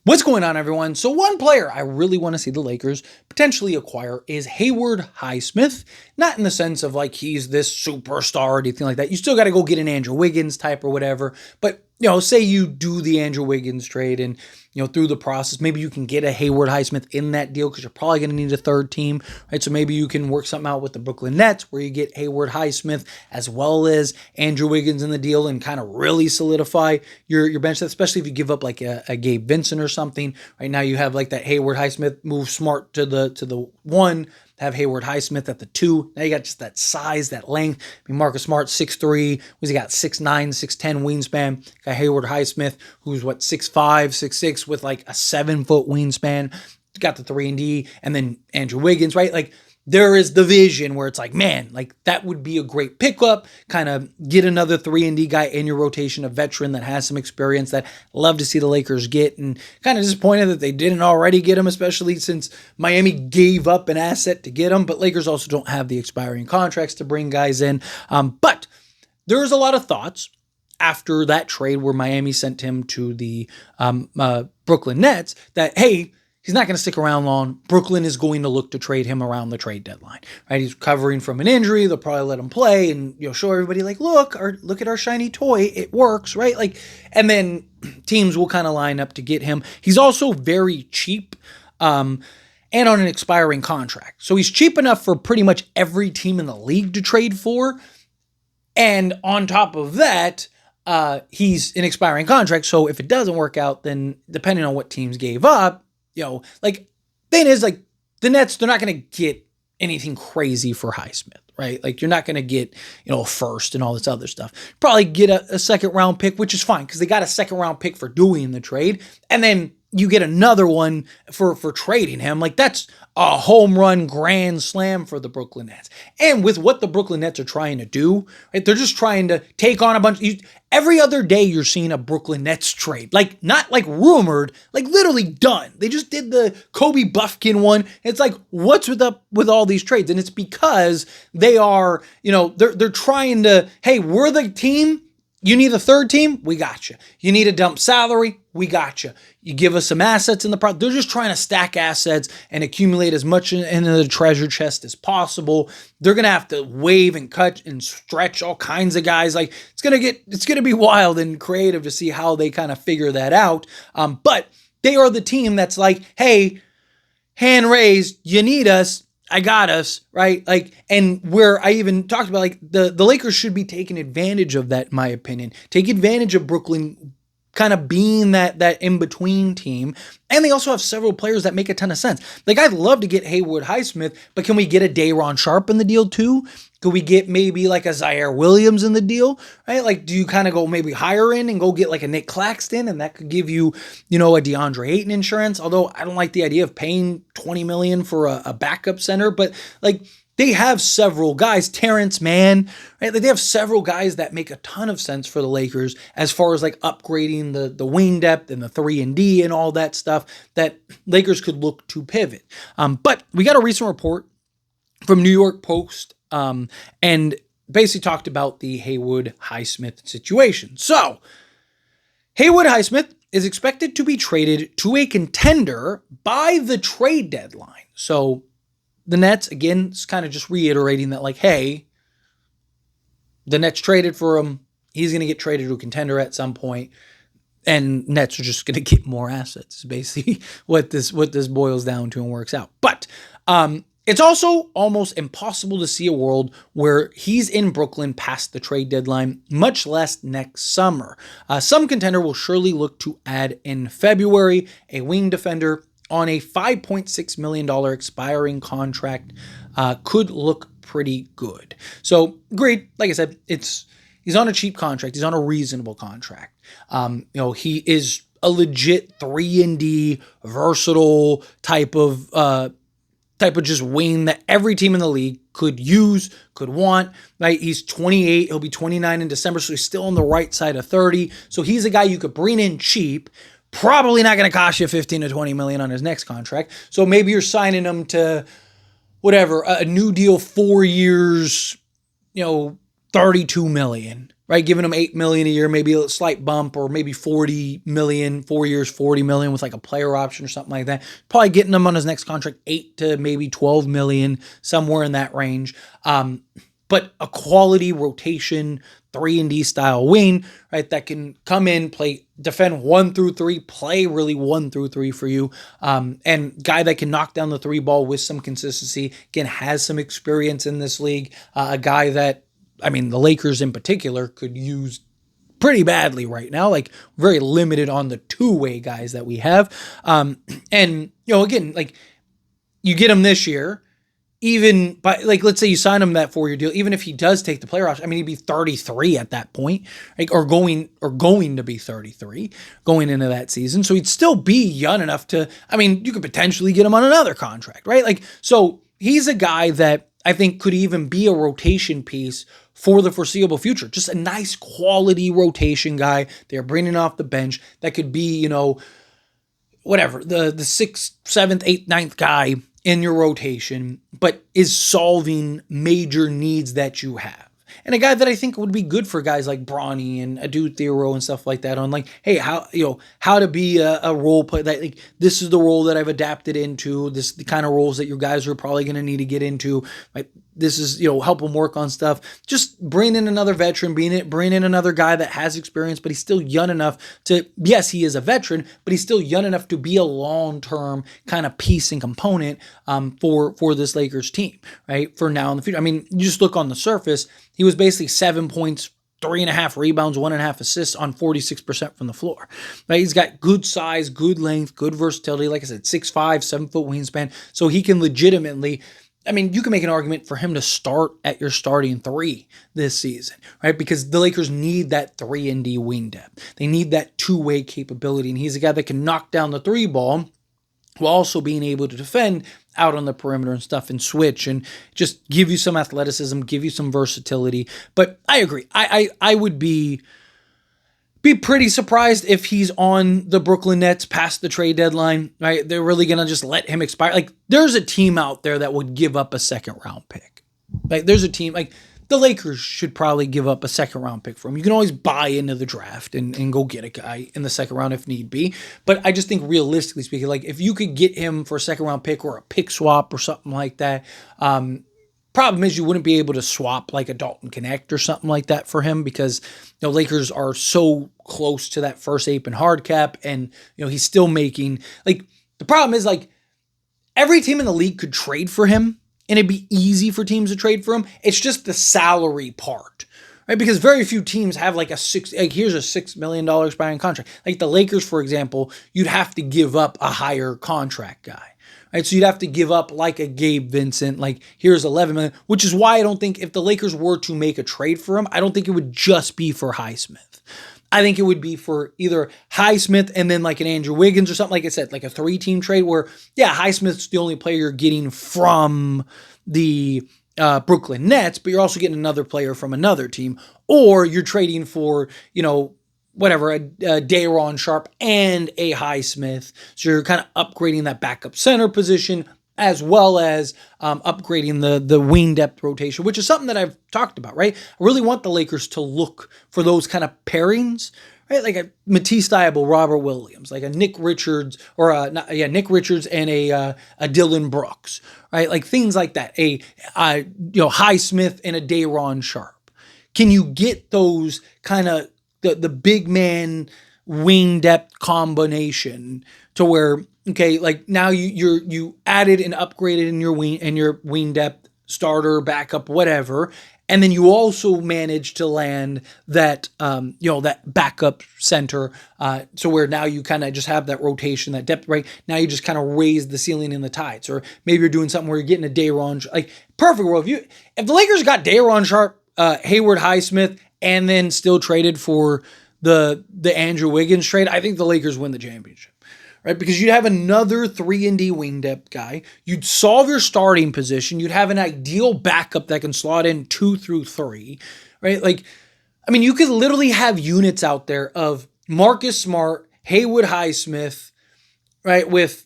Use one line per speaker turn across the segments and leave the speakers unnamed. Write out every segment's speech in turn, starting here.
What's going on, everyone? So one player I really want to see the Lakers potentially acquire is Haywood Highsmith. Not in the sense of like he's this superstar or anything like that. You still got to go get an Andrew Wiggins type or whatever. But, say you do the Andrew Wiggins trade and, through the process, maybe you can get a Haywood Highsmith in that deal because you're probably going to need a third team, right? So maybe you can work something out with the Brooklyn Nets where you get Haywood Highsmith as well as Andrew Wiggins in the deal and kind of really solidify your bench, especially if you give up like a Gabe Vincent or something. Right now you have like that Haywood Highsmith move smart to the one, have Haywood Highsmith at the 2. Now you got just that size, that length. I mean, Marcus Smart, 6'3", who's he got 6'9", 6'10 wingspan. Got Haywood Highsmith, who's 6'5", 6'6", with like a 7-foot wingspan. Got the 3-and-D, and then Andrew Wiggins, right? Like, there is the vision where it's like, man, like that would be a great pickup. Kind of get another 3-and-D guy in your rotation, a veteran that has some experience that love to see the Lakers get, and kind of disappointed that they didn't already get him, especially since Miami gave up an asset to get him. But Lakers also don't have the expiring contracts to bring guys in. But there's a lot of thoughts after that trade where Miami sent him to the Brooklyn Nets that, hey, he's not going to stick around long. Brooklyn is going to look to trade him around the trade deadline, right? He's recovering from an injury. They'll probably let him play and show everybody like, look at our shiny toy. It works, right? Like, and then teams will kind of line up to get him. He's also very cheap, and on an expiring contract. So he's cheap enough for pretty much every team in the league to trade for. And on top of that, he's an expiring contract. So if it doesn't work out, then depending on what teams gave up, thing is, like, the Nets, they're not going to get anything crazy for Highsmith, right? Like, you're not going to get, a first and all this other stuff. Probably get a second round pick, which is fine because they got a second round pick for doing the trade. And then you get another one for trading him. Like, that's a home run grand slam for the Brooklyn Nets. And with what the Brooklyn Nets are trying to do, right, they're just trying to take on a bunch. Every other day you're seeing a Brooklyn Nets trade. Like, not like rumored, like literally done. They just did the Kobe Buffkin one. It's like, what's up with all these trades? And it's because they are, they're trying to, hey, we're the team. You need a third team? We got you. You need a dump salary? We got you. You give us some assets in the product. They're just trying to stack assets and accumulate as much in the treasure chest as possible. They're going to have to waive and cut and stretch all kinds of guys. Like, it's going to be wild and creative to see how they kind of figure that out. But they are the team that's like, hey, hand raised, you need us. I got us, right? Like, and where I even talked about, like, the Lakers should be taking advantage of that, in my opinion. Take advantage of Brooklyn kind of being that in-between team. And they also have several players that make a ton of sense. Like, I'd love to get Haywood Highsmith, but can we get a Day'Ron Sharpe in the deal too? Could we get maybe like a Zaire Williams in the deal, right? Like, do you kind of go maybe higher in and go get like a Nick Claxton, and that could give you, a DeAndre Ayton insurance? Although I don't like the idea of paying $20 million for a backup center, but like, they have several guys, Terrence Mann, right? Like, they have several guys that make a ton of sense for the Lakers as far as like upgrading the wing depth and the 3-and-D and all that stuff that Lakers could look to pivot. But we got a recent report from New York Post, and basically talked about the Haywood Highsmith situation. So, Haywood Highsmith is expected to be traded to a contender by the trade deadline. So, the Nets, again, is kind of just reiterating that, like, hey, the Nets traded for him. He's going to get traded to a contender at some point, and Nets are just going to get more assets, basically, what this boils down to and works out. But it's also almost impossible to see a world where he's in Brooklyn past the trade deadline, much less next summer. Some contender will surely look to add in February a wing defender on a $5.6 million expiring contract. Could look pretty good. So, agreed. Like I said, he's on a cheap contract. He's on a reasonable contract. He is a legit 3-and-D versatile type of just wing that every team in the league could use, could want, right? He's 28. He'll be 29 in December, so he's still on the right side of 30. So he's a guy you could bring in cheap. Probably not going to cost you 15 to 20 million on his next contract. So maybe you're signing him to whatever, a new deal, 4 years, $32 million, right? Giving him $8 million a year, maybe a slight bump, or maybe $40 million, 4 years, $40 million with like a player option or something like that. Probably getting him on his next contract, 8 to maybe $12 million, somewhere in that range. But a quality rotation 3-and-D style wing, right, that can come in, play, defend 1 through 3, play really 1 through 3 for you, and guy that can knock down the 3 ball with some consistency, again, has some experience in this league, a guy that, I mean, the Lakers in particular could use pretty badly right now, like very limited on the two-way guys that we have. And, again, like you get him this year, even by, like, let's say you sign him that 4-year deal, even if he does take the player option, I mean, he'd be 33 at that point, like, or going to be 33 going into that season. So he'd still be young enough to, I mean, you could potentially get him on another contract, right? Like, so he's a guy that I think could even be a rotation piece for the foreseeable future. Just a nice quality rotation guy they're bringing off the bench that could be, whatever, the 6th, 7th, 8th, 9th guy in your rotation, but is solving major needs that you have. And a guy that I think would be good for guys like Bronny and Adu Theoro and stuff like that on, like, hey, how to be a role player, that, like, this is the role that I've adapted into, this is the kind of roles that you guys are probably going to need to get into. Like, this is, help them work on stuff. Just bring in another veteran, bring in another guy that has experience, but he's still young enough to, yes, he is a veteran, but he's still young enough to be a long-term kind of piece and component for this Lakers team, right? For now in the future. I mean, you just look on the surface, he was basically 7 points, 3.5 rebounds, 1.5 assists on 46% from the floor. Right? He's got good size, good length, good versatility. Like I said, 6'5", 7 foot wingspan. So he can legitimately, I mean, you can make an argument for him to start at your starting 3 this season, right? Because the Lakers need that 3-and-D wing depth. They need that two-way capability. And he's a guy that can knock down the 3 ball while also being able to defend out on the perimeter and stuff and switch and just give you some athleticism, give you some versatility. But I agree. I would be pretty surprised if he's on the Brooklyn Nets past the trade deadline, right? They're really going to just let him expire. Like, there's a team out there that would give up a 2nd-round pick. Like, there's a team, like, the Lakers should probably give up a 2nd-round pick for him. You can always buy into the draft and go get a guy in the 2nd round if need be. But I just think realistically speaking, like, if you could get him for a 2nd-round pick or a pick swap or something like that, problem is you wouldn't be able to swap like a Dalton Connect or something like that for him because Lakers are so close to that first ape and hard cap, and he's still making, like, the problem is, like, every team in the league could trade for him and it'd be easy for teams to trade for him. It's just the salary part, right? Because very few teams have like here's a $6 million expiring contract. Like the Lakers, for example, you'd have to give up a higher contract guy. Right, so you'd have to give up like a Gabe Vincent, like here's $11 million, which is why I don't think if the Lakers were to make a trade for him, I don't think it would just be for Highsmith. I think it would be for either Highsmith and then like an Andrew Wiggins or something, like I said, like a 3-team trade where, yeah, Highsmith's the only player you're getting from the Brooklyn Nets, but you're also getting another player from another team, or you're trading for, whatever, a Day'Ron Sharpe and a Highsmith. So you're kind of upgrading that backup center position as well as upgrading the wing depth rotation, which is something that I've talked about, right? I really want the Lakers to look for those kind of pairings, right? Like a Matisse Thybulle, Robert Williams, like a Nick Richards, or Nick Richards and a Dylan Brooks, right? Like things like that. A Highsmith and a Day'Ron Sharpe. Can you get those kind of the big man wing depth combination to where, okay, like now you added and upgraded in your wing depth, starter, backup, whatever, and then you also managed to land that that backup center, so where now you kind of just have that rotation, that depth, right? Now you just kind of raise the ceiling in the tides, or maybe you're doing something where you're getting a Day'Ron, like perfect world. If the Lakers got Day'Ron Sharpe, Haywood Highsmith, and then still traded for the Andrew Wiggins trade, I think the Lakers win the championship, right? Because you'd have another 3-and-D wing depth guy. You'd solve your starting position. You'd have an ideal backup that can slot in 2 through 3, right? Like, I mean, you could literally have units out there of Marcus Smart, Haywood Highsmith, right? With,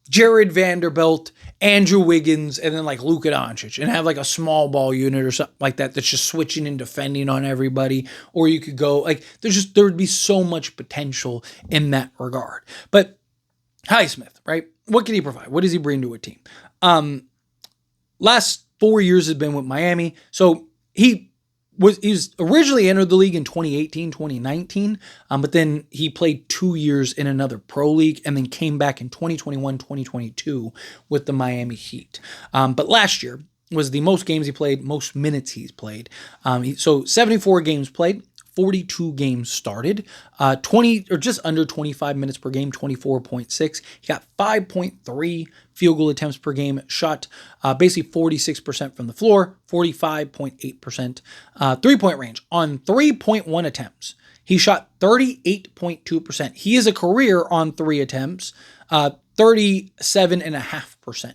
Jared Vanderbilt, Andrew Wiggins, and then like Luka Doncic, and have like a small ball unit or something like that that's just switching and defending on everybody. Or you could go like there would be so much potential in that regard. But Highsmith, right? What can he provide? What does he bring to a team? Last 4 years has been with Miami, so he was originally entered the league in 2018, 2019, but then he played 2 years in another pro league and then came back in 2021, 2022 with the Miami Heat. But last year was the most games he played, most minutes he's played. So 74 games played, 42 games started, 20 or just under 25 minutes per game, 24.6. He got 5.3 field goal attempts per game, shot basically 46% from the floor, 45.8% 3-point range. On 3.1 attempts, he shot 38.2%. He is a career on 3 attempts, 37.5%.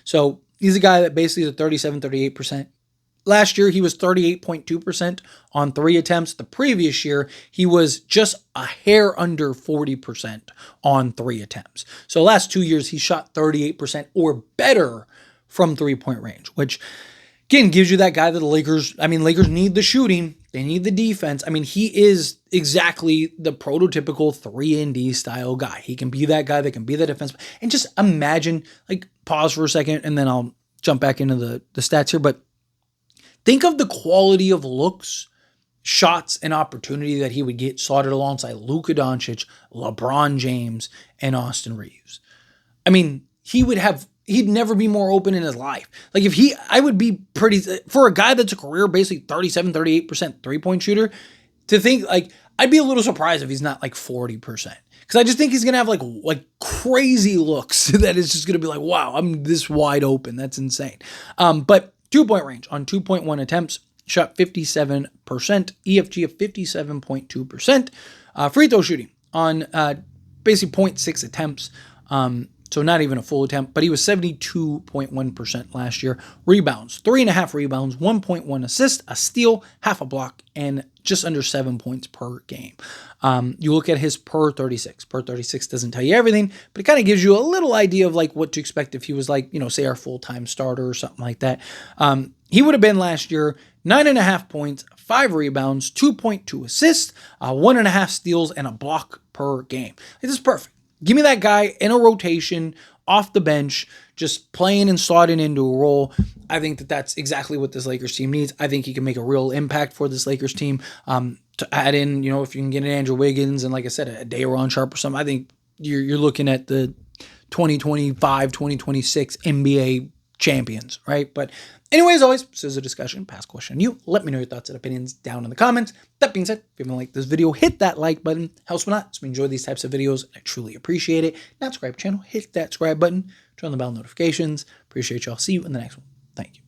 So he's a guy that basically is a 38%. Last year, he was 38.2% on 3 attempts. The previous year, he was just a hair under 40% on 3 attempts. So last 2 years, he shot 38% or better from 3-point range, which again gives you that guy that the Lakers need the shooting. They need the defense. I mean, he is exactly the prototypical 3-and-D style guy. He can be that guy that can be the defense. And just imagine, like, pause for a second, and then I'll jump back into the stats here, but think of the quality of looks, shots, and opportunity that he would get slotted alongside Luka Doncic, LeBron James, and Austin Reeves. I mean, he'd never be more open in his life. Like I would be for a guy that's a career basically 37, 38% 3-point shooter, to think like, I'd be a little surprised if he's not like 40%. Because I just think he's going to have like crazy looks that is just going to be like, wow, I'm this wide open. That's insane. But 2-point range on 2.1 attempts, shot 57%, EFG of 57.2%. Free throw shooting on basically 0.6 attempts, so not even a full attempt, but he was 72.1% last year. Rebounds, 3.5 rebounds, 1.1 assist, a steal, half a block, and just under 7 points per game. You look at his per 36. Per 36 doesn't tell you everything, but it kind of gives you a little idea of like what to expect if he was like, say our full-time starter or something like that. He would have been last year 9.5 points, 5 rebounds, 2.2 assists, 1.5 steals, and a block per game. This is perfect. Give me that guy in a rotation, off the bench, just playing and slotting into a role. I think that's exactly what this Lakers team needs. I think he can make a real impact for this Lakers team. To add in, if you can get an Andrew Wiggins and, like I said, a Day'Ron Sharpe or something, I think you're looking at the 2025, 2026 NBA champions, right? But anyway, as always, this is a discussion, past question. You let me know your thoughts and opinions down in the comments. That being said, if you haven't liked this video, hit that like button. Helps me out. So we enjoy these types of videos. I truly appreciate it. Not subscribe to the channel, hit that subscribe button, turn on the bell notifications. Appreciate y'all. See you in the next one. Thank you.